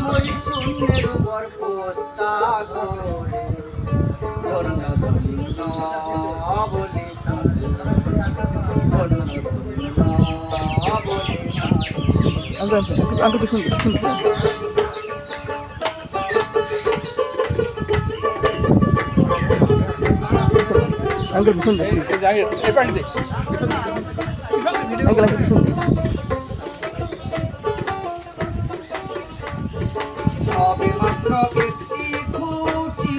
মরি শূন্যের উপর পোস্তা করে ধন্য ধন্য বলি তারে ধন্য ধন্য বলি আঙ্কেল শুনতে আঙ্কেল শুনতে আঙ্কেল শুনতে সবে মাত্র একটি খুঁটি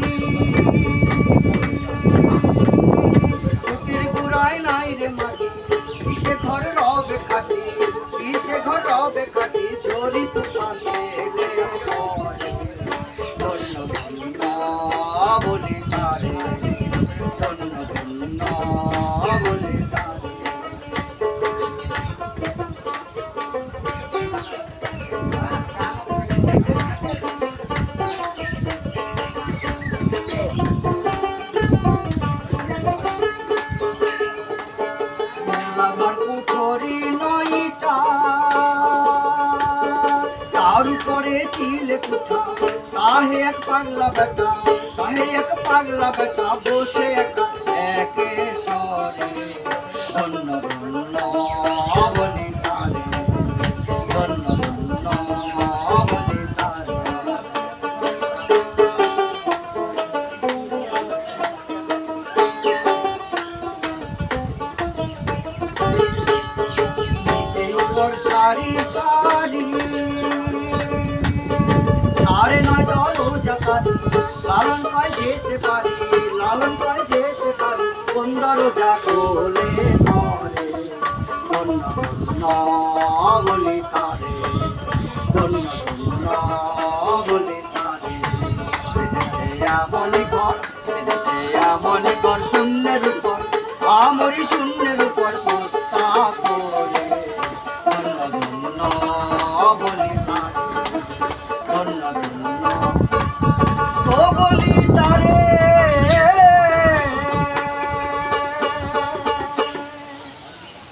খুঁটির গুড়ায় নাই রে মাটি কিসে ঘর রবে খাটি কিসে ঘর রবে খাটি ঝরি তুফান এলে পরে ধন্য ধন্য বলি তারে ধন্য ধন্য বলি তারে আমার কুঠরি নয়টা তার উপরে চিলে কুঠা তাহে এক পাগলা বেটা বসে একা একে সরে ধন্য ধন্য বলি তারে ধন্য ধন্য বলি তারে সারি সারি সারে নয় দরজাকারি লালন পায় যেতে পারি কোন দরজা খোলে ধরে ধন্য ধন্য বলি তারে ধন্য